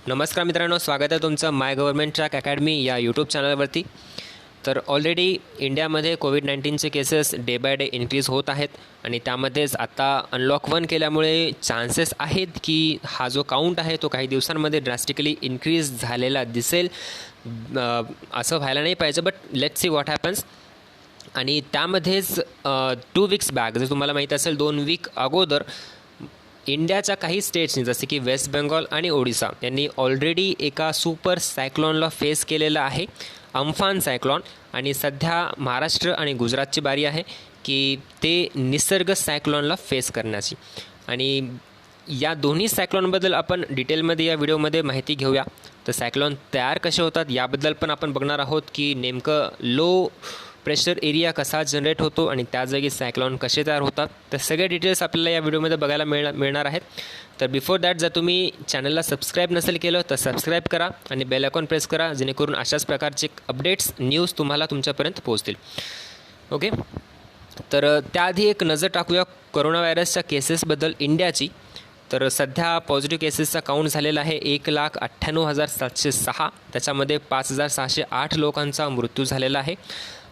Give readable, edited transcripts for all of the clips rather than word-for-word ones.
नमस्कार मित्रांनो, स्वागत आहे तुमचं माय गव्हर्नमेंट ट्रॅक अकॅडमी या यूट्यूब चॅनलवरती. तर ऑलरेडी इंडियामध्ये कोविड-19चे cases day by day increase होत आहेत आणि त्यामध्येच आता अनलॉक 1 केल्यामुळे चान्सेस आहेत की हा जो काउंट आहे तो काही दिवसांमध्ये ड्रास्टिकली इन्क्रीज झालेला दिसेल. असं व्हायला नाही पाहिजे, but let's see what happens. आणि त्यामध्येच 2 वीक्स बॅक, जर तुम्हाला माहीत असेल 2 वीक अगोदर इंडियाच्या काही स्टेट्सनी जसे की वेस्ट बेंगॉल आणि ओडिसा यांनी ऑलरेडी एका सुपर सायक्लॉनला फेस केलेलं आहे, अम्फान सायक्लॉन. आणि सध्या महाराष्ट्र आणि गुजरातची बारी आहे की ते निसर्ग सायक्लॉनला फेस करण्याची. आणि या दोन्ही सायक्लॉनबद्दल आपण डिटेलमध्ये या व्हिडिओमध्ये माहिती घेऊया. तर सायक्लॉन तयार कसे होतात याबद्दल पण आपण बघणार आहोत की नेमकं लो प्रेशर एरिया कसा जनरेट होतो आणि त्या जागी सायक्लॉन कसे तयार होतात. तर सगळे डिटेल्स आपल्याला या व्हिडिओमध्ये बघायला मिळणार आहेत. तर बिफोर दॅट, जर तुम्ही चॅनलला सबस्क्राईब नसेल केलं तर सबस्क्राईब करा आणि बेल आयकॉन प्रेस करा, जेणेकरून अशाच प्रकारचे अपडेट्स न्यूज तुम्हाला तुमच्यापर्यंत पोहोचतील. ओके, तर त्याआधी एक नजर टाकूया कोरोना व्हायरसच्या केसेसबद्दल इंडियाची. तर सध्या पॉझिटिव्ह केसेसचा काउंट झालेला आहे 1,98,706. त्याच्यामध्ये 5,608 लोकांचा मृत्यू झालेला आहे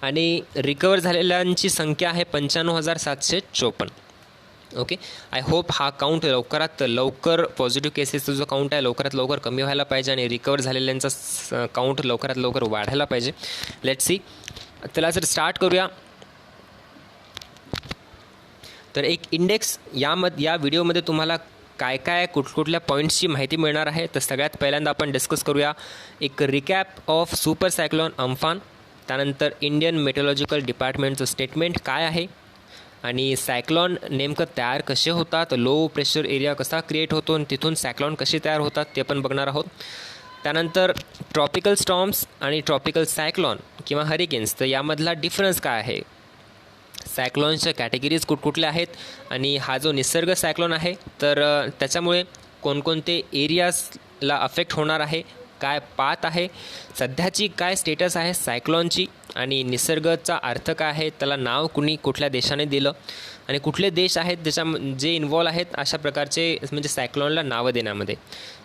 आणि रिकवर झालेल्यांची संख्या आहे 95,754. ओके, आय होप हा काउंट लवकरात लवकर, पॉझिटिव्ह केसेसचा जो काउंट आहे लवकरात लवकर कमी व्हायला पाहिजे आणि रिकवर झालेल्यांचा काउंट लवकरात लवकर वाढायला पाहिजे. Let's see. त्याला जर स्टार्ट करूया, तर एक इंडेक्स या व्हिडिओमध्ये तुम्हाला काय काय कुठल्या पॉईंट्सची माहिती मिळणार आहे. तर सगळ्यात पहिल्यांदा आपण डिस्कस करूया एक recap of super cyclone Amphan. त्यानंतर इंडियन मेट्रोलॉजिकल डिपार्टमेंटचं स्टेटमेंट काय आहे आणि सायक्लॉन नेमकं तयार कसे होतात, लो प्रेशर एरिया कसा क्रिएट होतो आणि तिथून सायक्लॉन कसे तयार होतात ते पण बघणार आहोत. त्यानंतर ट्रॉपिकल स्टॉर्म्स आणि ट्रॉपिकल सायक्लॉन किंवा हरिकेन्स, तर यामधला डिफरन्स काय आहे, सायक्लॉनच्या कॅटेगरीज कुठकुठल्या आहेत आणि हा जो निसर्ग सायक्लॉन आहे तर त्याच्यामुळे कोणकोणते एरियाजला अफेक्ट होणार आहे, काय पाथ आहे, सध्याची काय स्टेटस आहे सायक्लॉनची आणि निसर्गाचा अर्थ काय आहे, त्याला नाव कुठल्या देशाने दिलं आणि कुठले देश आहेत जे इन्वॉल्व आहेत अशा प्रकारचे म्हणजे सायक्लॉनला नावं देण्यामध्ये.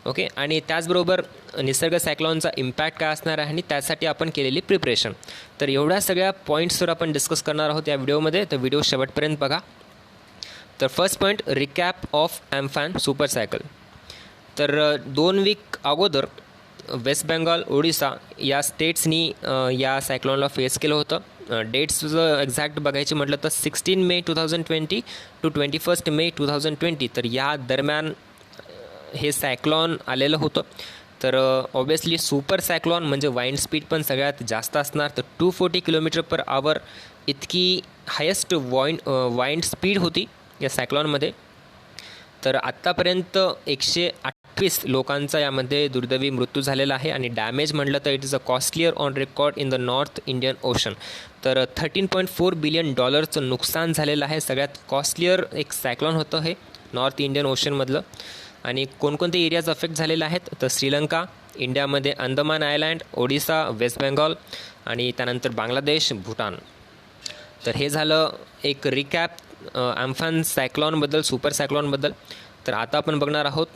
ओके, आणि त्याचबरोबर निसर्ग सायक्लॉनचा इम्पॅक्ट काय असणार आहे आणि त्यासाठी आपण केलेली प्रिपरेशन. तर एवढ्या सगळ्या पॉईंट्सवर आपण डिस्कस करणार आहोत या व्हिडिओमध्ये. तर व्हिडिओ शेवटपर्यंत बघा. तर first point, recap of Amphan super cycle. तर 2 वीक अगोदर वेस्ट बेंगॉल, ओडिसा या स्टेट्सनी या सायक्लॉनला फेस केलं होतं. डेट्स जर एक्झॅक्ट बघायची म्हटलं तर 16 मे 2020 to 21 मे 2020. तर या दरम्यान हे सायक्लॉन आलेलं होतं. तर ऑब्वियसली सुपर सायक्लॉन म्हणजे वाइंड स्पीड पण सगळ्यात जास्त असणार. तर 240 km/h इतकी हायेस्ट वाइंड स्पीड होती या सायक्लॉनमध्ये. तर आत्तापर्यंत 128 लोकांचा यामध्ये दुर्दैवी मृत्यू झालेला आहे आणि डॅमेज म्हटलं तर it is a costlier on record in the north Indian ocean. तर $13.4 बिलियन नुकसान झालेलं आहे. सगळ्यात कॉस्टलियर एक सायक्लॉन होतं हे नॉर्थ इंडियन ओशनमधलं. आणि कोणकोणते एरियाज अफेक्ट झालेले आहेत तर श्रीलंका, इंडियामध्ये अंदमान आयलँड, ओडिसा, वेस्ट बेंगॉल आणि त्यानंतर बांगलादेश, भूटान. तर हे झालं एक रिकॅप अम्फान सायक्लॉनबद्दल, सुपर सायक्लॉनबद्दल. तर आता आपण बघणार आहोत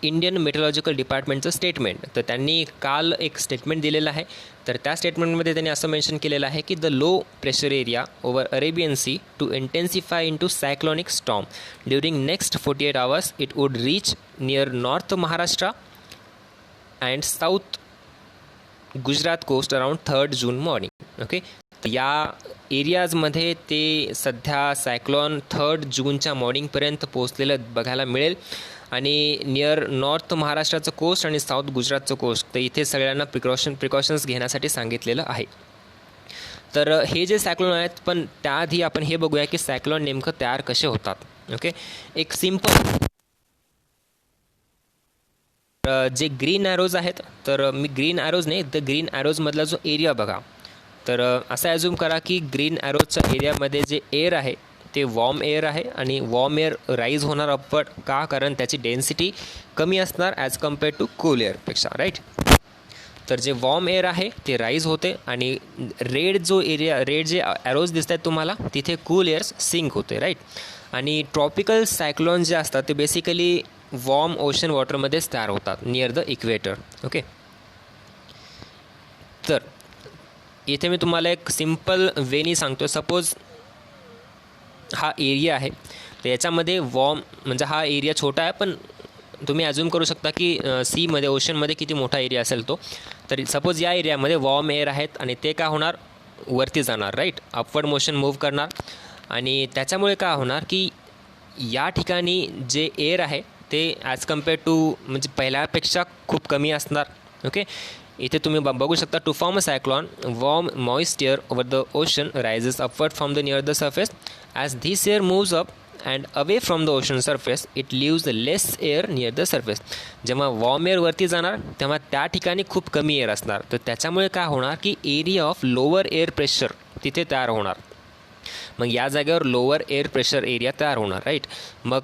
इंडियन मेट्रोलॉजिकल डिपार्टमेंटचं स्टेटमेंट. तर त्यांनी काल एक स्टेटमेंट दिलेलं आहे. तर त्या स्टेटमेंटमध्ये त्यांनी असं मेन्शन केलेलं आहे की the low pressure area over Arabian Sea to intensify into cyclonic storm during next 48 hours it would reach near north Maharashtra and south Gujarat coast around 3rd June morning. Okay, या एरियाजमध्ये ते सध्या सायक्लॉन 3rd जूनच्या मॉर्निंगपर्यंत पोहोचलेलं बघायला मिळेल आणि नियर नॉर्थ महाराष्ट्राचं कोस्ट आणि साऊथ गुजरातचं कोस्ट, तर इथे सगळ्यांना प्रिकॉशन्स घेण्यासाठी सांगितलेलं आहे. तर हे जे सायक्लॉन आहेत, पण त्याआधी आपण हे बघूया की सायक्लॉन नेमकं तयार कसे होतात. ओके, एक सिम्पल जे ग्रीन ॲरोज आहेत, तर मी ग्रीन ॲरोज नाही, द ग्रीन ॲरोजमधला जो एरिया बघा. तर असं ॲझ्युम करा की ग्रीन ॲरोजच्या एरियामध्ये जे एअर आहे ते वॉर्म एअर आहे आणि वॉर्म एअर राईज होणार अपवर्ड का, कारण त्याची डेन्सिटी कमी असणार ॲज कम्पेअर्ड टू कूल एअरपेक्षा, राईट. तर जे वॉर्म एअर आहे ते राईज होते आणि रेड जे ॲरोज दिसत आहेत तुम्हाला तिथे कूल एअर्स सिंक होते, राईट. आणि ट्रॉपिकल सायक्लॉन जे असतात ते बेसिकली वॉर्म ओशन वॉटरमध्येच तयार होतात नियर द इक्वेटर. ओके, तर इथे मी तुम्हाला एक सिम्पल वेनी सांगतो. सपोज हा एरिया आहे, तर याच्यामध्ये वॉर्म म्हणजे हा एरिया छोटा आहे, पण तुम्ही अज्यूम करू शकता की सीमध्ये ओशनमध्ये किती मोठा एरिया असेल तो. तर सपोज या एरियामध्ये वॉर्म एअर आहेत आणि ते काय होणार, वरती जाणार, राईट, अपवर्ड मोशन मूव्ह करणार. आणि त्याच्यामुळे काय होणार की या ठिकाणी जे एअर आहे ते ॲज कम्पेअर टू म्हणजे पहिल्यापेक्षा खूप कमी असणार. ओके, इथे तुम्ही बघू शकता, to form a cyclone warm moist air over the ocean rises upward from the near the surface. As this air moves up and away from the ocean surface it leaves less air near the surface. जेव्हा warm air वरती जाणार तेव्हा त्या ठिकाणी खूप कमी air असणार. तर त्याच्यामुळे काय होणार की area of lower air pressure तिथे तयार होणार. मग या जागेवर लोअर एअर प्रेशर एरिया तयार होणार, राईट. मग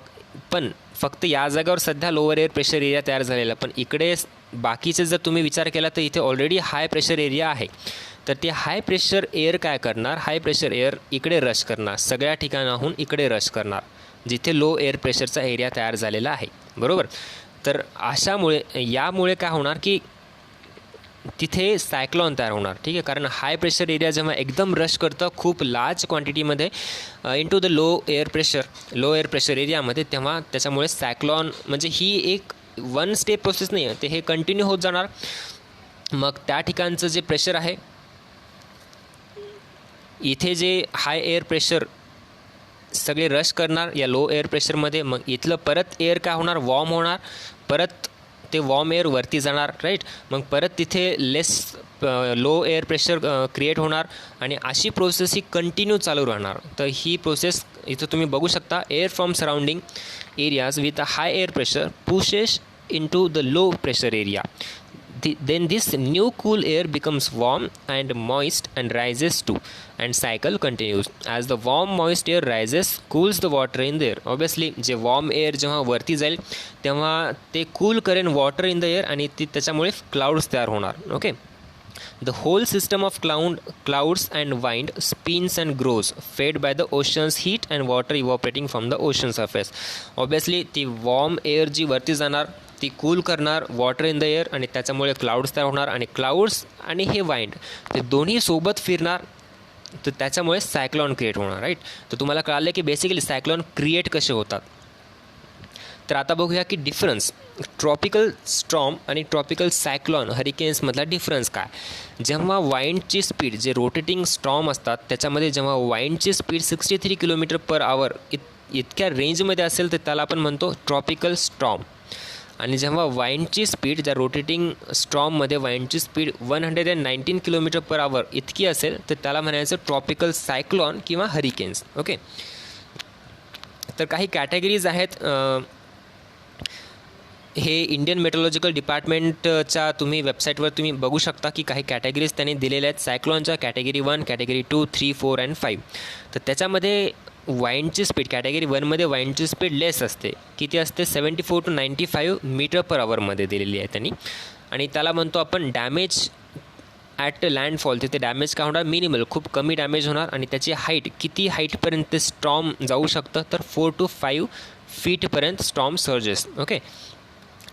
पण फक्त या जागेवर सध्या लोअर एअर प्रेशर एरिया तयार झालेला, पण इकडे बाकीचे जर तुम्ही विचार केला तर इथे ऑलरेडी हाय प्रेशर एरिया आहे. तर ते हाय प्रेशर एअर काय करणार, हाय प्रेशर एअर इकडे रश करणार, सगळ्या ठिकाणाहून इकडे रश करणार जिथे लो एअर प्रेशरचा एरिया तयार झालेला आहे, बरोबर. तर अशामुळे यामुळे काय होणार की तिथे सायक्लॉन तयार होणार, ठीक आहे. कारण हाय प्रेशर एरिया जेव्हा एकदम रश करतं खूप लार्ज क्वांटिटीमध्ये into the low air pressure एरियामध्ये, तेव्हा त्याच्यामुळे सायक्लॉन म्हणजे ही एक वन स्टेप प्रोसेस नाही आहे, ते हे कंटिन्यू होत जाणार. मग त्या ठिकाणचं जे प्रेशर आहे, इथे जे हाय एअर प्रेशर सगळे रश करणार या लो एअर प्रेशरमध्ये. मग इथलं परत एअर काय होणार, वॉर्म होणार, परत ते वॉर्म एअर वरती जाणार, राईट. मग परत तिथे लेस लो एअर प्रेशर क्रिएट होणार आणि अशी प्रोसेस ही कंटिन्यू चालू राहणार. तर ही प्रोसेस इथं तुम्ही बघू शकता, air from surrounding areas with a high air pressure pushes into the low pressure area. Then this new cool air becomes warm and moist and rises too, and cycle continues. As the warm moist air rises, cools the water in the air. Obviously जे warm air जेव्हा वरती जाईल तेव्हा ते cool करेन water in the air आणि त्याच्यामुळे clouds तयार होणार. Okay, the whole system of clouds and wind spins and grows, fed by the ocean's heat and water evaporating from the ocean surface. Obviously ती वॉर्म एअर जी वरती जाणार ती cool करणार water in the air आणि त्याच्यामुळे clouds तयार होणार आणि क्लाउड्स आणि हे वाइंड ते दोन्ही सोबत फिरणार. तर त्याच्यामुळे सायक्लॉन क्रिएट होणार, राईट. तर तुम्हाला कळालं की बेसिकली सायक्लॉन क्रिएट कसे होतात. तर आता बघूया की डिफरन्स ट्रॉपिकल स्टॉर्म आणि ट्रॉपिकल सायक्लॉन हरिकेन्समधला डिफरन्स काय. जेव्हा वाइंडची स्पीड जे रोटेटिंग स्टॉर्म असतात त्याच्यामध्ये जेव्हा वाइंडची स्पीड 63 km/h इतक्या रेंजमध्ये असेल तर त्याला आपण म्हणतो ट्रॉपिकल स्टॉर्म. आणि जेव्हा वाइंडची स्पीड ज्या रोटेटिंग स्टॉर्ममध्ये वाइंडची स्पीड 119 km/h इतकी असेल तर त्याला म्हणायचं ट्रॉपिकल सायक्लॉन किंवा हरिकेन्स. ओके, तर काही कॅटेगरीज आहेत. हे इंडियन मेट्रोलॉजिकल डिपार्टमेंटच्या तुम्ही वेबसाईटवर तुम्ही बघू शकता की काही कॅटेगरीज त्यांनी दिलेल्या आहेत सायक्लॉनच्या. Category 1, category 2, 3, 4 and 5. तर त्याच्यामध्ये वाइंडची स्पीड कॅटेगरी 1मध्ये वाइंडची स्पीड लेस असते. किती असते, 74 to 95 मीटर/h दिलेली आहे त्यांनी. आणि त्याला म्हणतो आपण डॅमेज ॲट लँडफॉल. तिथे डॅमेज काय होणार, मिनिमल, खूप कमी डॅमेज होणार. आणि त्याची हाईट किती हाईटपर्यंत ते स्टॉर्म जाऊ शकतं तर 4 to 5 फीटपर्यंत storm surges. Okay,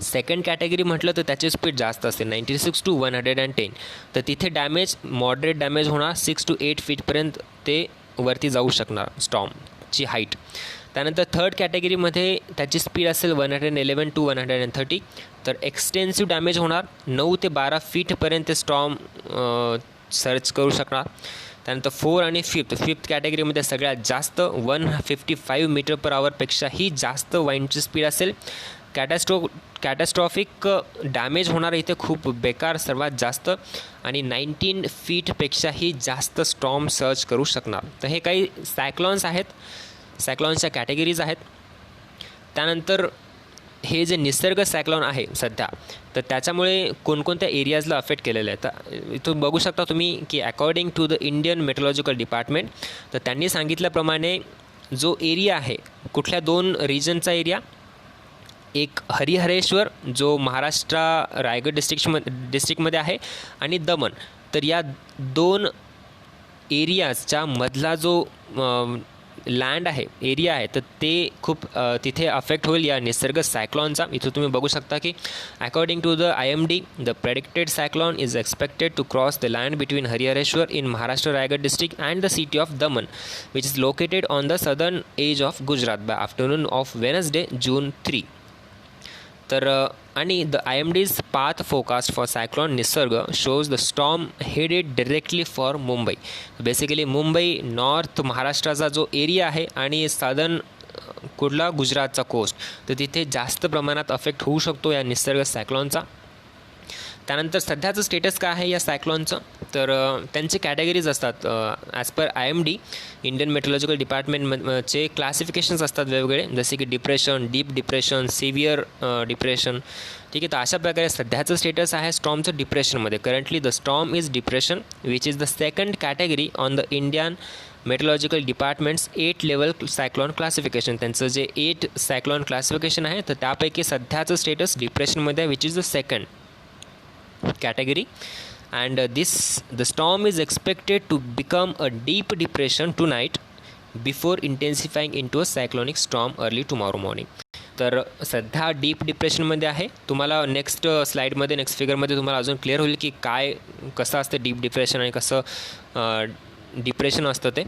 second category म्हटलं तर त्याची स्पीड जास्त असते 96 to 110. तर तिथे डॅमेज मॉडरेट डॅमेज होणार 6 to 8 फीटपर्यंत ते वरती जाऊ शकणार स्टॉर्मची हाईट. त्यानंतर थर्ड कॅटेगरीमध्ये त्याची स्पीड असेल 111 to 130. तर एक्सटेन्सिव्ह डॅमेज होणार 9 ते 12 फीटपर्यंत स्टॉर्म सर्च करू शकणार. त्यानंतर 4 आणि 5th कॅटेगरीमध्ये सगळ्यात जास्त 155 मीटर/hपेक्षाही जास्त वाइंडची स्पीड असेल. कॅटॅस्ट्रॉफिक डॅमेज होणार इथे खूप बेकार सर्वात जास्त आणि 19 फीटपेक्षाही जास्त स्टॉर्म सर्च करू शकणार. तर हे काही सायक्लॉन्स आहेत, सायक्लॉन्सच्या कॅटेगरीज आहेत. त्यानंतर हे जे निसर्ग सायक्लॉन आहे सध्या तर त्याच्यामुळे कोणकोणत्या एरियाजला अफेक्ट केलेलं आहे. तर इथून बघू शकता तुम्ही की according to the Indian Meteorological Department तर त्यांनी सांगितल्याप्रमाणे जो एरिया आहे कुठल्या 2 रिजनचा एरिया, एक हरिहरेश्वर जो महाराष्ट्र रायगड डिस्ट्रिक्टमध्ये आहे आणि दमन. तर या 2 एरियाजच्या मधला जो लँड आहे, एरिया आहे, तर ते खूप तिथे अफेक्ट होईल या निसर्ग सायक्लॉनचा. इथं तुम्ही बघू शकता की according to the IMD the predicted cyclone is expected to cross the land between Harihareshwar in Maharashtra Raigad district and the city of Daman which is located on the southern edge of Gujarat by afternoon of Wednesday June 3. तर आणि the IMD's path forecast for cyclone निसर्ग shows the storm headed directly for Mumbai. Basically Mumbai north महाराष्ट्राचा जो area आहे आणि साधन कुठला गुजरातचा कोस्ट, तर तिथे जास्त प्रमाणात अफेक्ट होऊ शकतो या निसर्ग सायक्लॉनचा. त्यानंतर सध्याचं स्टेटस काय आहे या सायक्लॉनचं, तर त्यांचे कॅटेगरीज असतात as per IMD Indian meteorological डिपार्टमेंटचे क्लासिफिकेशन्स असतात वेगवेगळे, जसे की depression, deep depression, severe depression. ठीक आहे, तर अशा प्रकारे सध्याचं स्टेटस आहे स्टॉर्मचं डिप्रेशनमध्ये. Currently the storm is depression which is the second category on the Indian Meteorological Department's 8 level cyclone classification. त्यांचं जे 8 सायक्लॉन क्लासिफिकेशन आहे, तर त्यापैकी सध्याचं स्टेटस डिप्रेशनमध्ये which is the second category, and the storm is expected to become a deep depression tonight before intensifying into a cyclonic storm early tomorrow morning. तर सध्या deep डिप्रेशनमध्ये आहे. तुम्हाला नेक्स्ट स्लाईडमध्ये, नेक्स्ट फिगरमध्ये तुम्हाला अजून क्लिअर होईल की काय कसं असतं डीप डिप्रेशन आणि कसं डिप्रेशन असतं ते.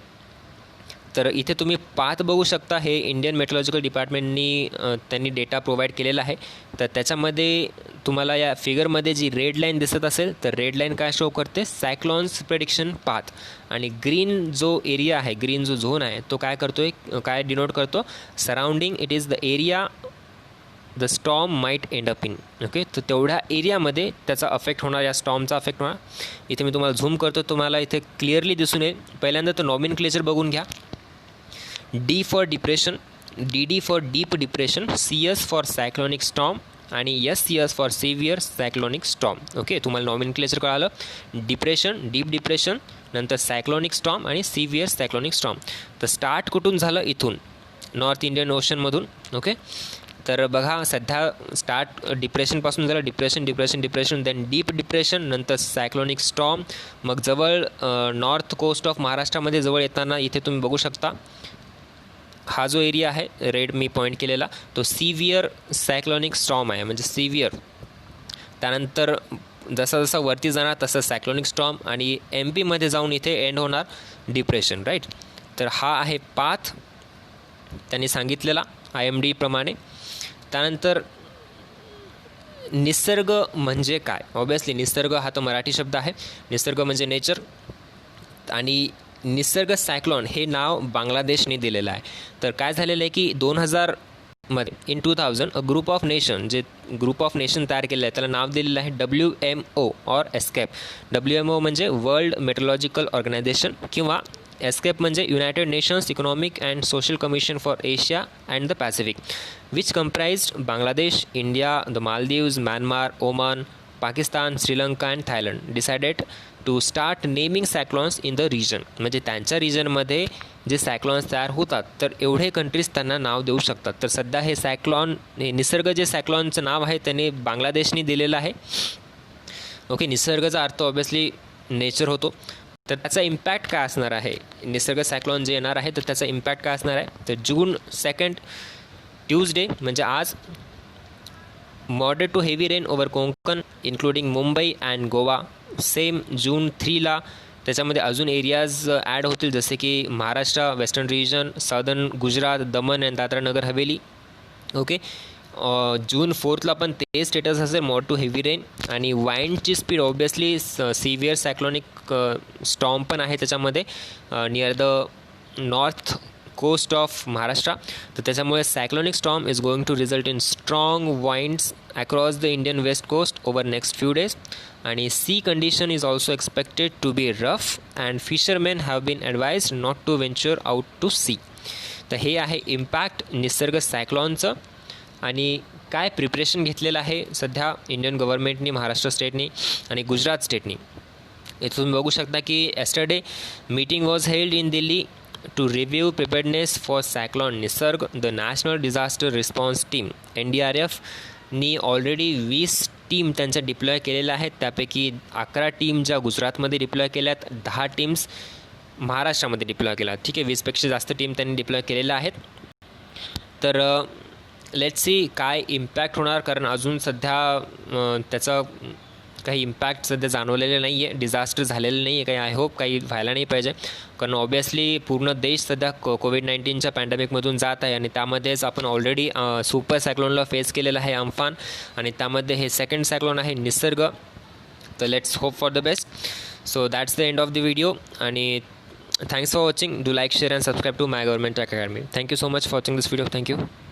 तर इथे तुम्ही पाथ बघू शकता, हे इंडियन मेट्रोलॉजिकल डिपार्टमेंटनी त्यांनी डेटा प्रोव्हाइड केलेला आहे. तर त्याच्यामध्ये तुम्हाला या फिगरमध्ये जी रेड लाईन दिसत असेल, तर रेड लाईन काय शो करते, सायक्लॉन्स प्रेडिक्शन पाथ. आणि ग्रीन जो एरिया आहे, ग्रीन जो झोन आहे, तो काय करतो, काय डिनोट करतो, surrounding it is the area the storm might end up in. Okay, तर तेवढ्या एरियामध्ये त्याचा अफेक्ट होणार, या स्टॉर्मचा अफेक्ट होणार. इथे मी तुम्हाला झूम करतो, तुम्हाला इथे क्लिअरली दिसून येईल. पहिल्यांदा तो नॉमेनक्लेचर बघून घ्या. D for depression, DD for deep depression, CS for cyclonic storm आणि SCS for severe cyclonic storm. Okay, तुम्हाला नॉमेनक्लेचर कळालं. डिप्रेशन, डीप डिप्रेशन, नंतर सायक्लॉनिक स्टॉर्म आणि सिव्हिअर सायक्लॉनिक स्टॉर्म. तर स्टार्ट कुठून झालं, इथून नॉर्थ इंडियन ओशनमधून. ओके, तर बघा सध्या स्टार्ट डिप्रेशनपासून झालं, डिप्रेशन, देन डीप डिप्रेशन, नंतर सायक्लॉनिक स्टॉर्म, मग जवळ नॉर्थ कोस्ट ऑफ महाराष्ट्रामध्ये जवळ येताना इथे तुम्ही बघू शकता हा जो एरिया आहे रेड मी पॉईंट केलेला, तो सिव्हिअर सायक्लॉनिक स्टॉर्म आहे, म्हणजे सिव्हिअर. त्यानंतर जसं जसं वरती जाणार तसं सायक्लॉनिक स्टॉर्म आणि MP जाऊन इथे एंड होणार डिप्रेशन, राईट. तर हा आहे पाथ त्यांनी सांगितलेला IMD प्रमाणे. त्यानंतर निसर्ग म्हणजे काय, ऑब्वियसली निसर्ग हा तो मराठी शब्द आहे. निसर्ग म्हणजे नेचर, आणि निसर्ग सायक्लॉन हे नाव बांगलादेशने दिलेलं आहे. तर काय झालेलं आहे की 2000 इन 2000 ग्रुप ऑफ नेशन, जे ग्रुप ऑफ नेशन तयार केलेलं आहे त्याला नाव दिलेलं आहे WMO और एस्केप. WMO म्हणजे वर्ल्ड मेट्रोलॉजिकल ऑर्गनायझेशन, किंवा एस्केप म्हणजे United Nations economic and social commission for Asia and the Pacific, which comprised Bangladesh, India, the Maldives, Myanmar, Oman, Pakistan, Sri Lanka and Thailand decided to start naming cyclones in the region. म्हणजे त्यांच्या रिजनमध्ये जे सायक्लॉन्स तयार होतात, तर एवढे कंट्रीज त्यांना नाव देऊ शकतात. तर सध्या हे सायक्लॉन, निसर्ग जे सायक्लॉनचं नाव आहे त्याने बांगलादेशनी दिलेलं आहे. ओके, निसर्गाचा अर्थ ऑब्वियसली नेचर होतो. तर त्याचा इम्पॅक्ट काय असणार आहे, निसर्ग सायक्लॉन जे येणार आहे तर त्याचा इम्पॅक्ट काय असणार आहे, तर June 2 ट्यूजडे म्हणजे आज, moderate to heavy rain over Konkan including Mumbai and Goa. Same June 3 त्याच्यामध्ये अजून एरियाज ॲड होतील, जसे की Maharashtra, western region, southern Gujarat, Daman and Dadra Nagar Haveli. Okay, June 4 पण ते स्टेटस असेल, मॉड टू हेवी रेन. आणि वाइंडची speed obviously severe cyclonic storm पण आहे त्याच्यामध्ये near the north coast of Maharashtra. तर त्याच्यामुळे cyclonic storm is going to result in strong winds across the Indian west coast over next few days. आणि sea condition is also expected to be rough and fishermen have been advised not to venture out to sea. तर हे आहे impact निसर्ग सायक्लॉनचं. आणि काय preparation घेतलेलं आहे सध्या इंडियन गव्हर्नमेंटनी, महाराष्ट्र स्टेटनी आणि गुजरात स्टेटनी. इथून बघू शकता की yesterday meeting was held in Delhi to review preparedness for cyclone Nisarga. The national disaster response team NDRFनी ऑलरेडी 20 टीम त्यांच्या डिप्लॉय केलेल्या आहेत. त्यापैकी 11 टीम ज्या गुजरातमध्ये डिप्लॉय केल्या आहेत, 10 टीम्स महाराष्ट्रामध्ये डिप्लॉय केला. ठीक आहे, 20पेक्षा जास्त टीम त्यांनी डिप्लॉय केलेल्या आहेत. तर लेट्स सी काय इम्पॅक्ट होणार, कारण अजून सध्या त्याचा काही इम्पॅक्ट सध्या जाणवलेलं नाही आहे, डिझास्टर झालेलं नाही आहे काही. आय होप काही व्हायला नाही पाहिजे, कारण ऑब्वियसली पूर्ण देश सध्या कोविड-19च्या पॅन्डेमिकमधून जात आहे आणि त्यामध्येच आपण ऑलरेडी सुपर सायक्लोनला फेस केलेलं आहे अम्फान, आणि त्यामध्ये हे सेकंड सायक्लोन आहे निसर्ग. तर let's hope for the best. So that's the end of the video, आणि thanks for watching. Do like, share and subscribe to My Government Tech Academy. Thank you so much for watching this video. Thank you.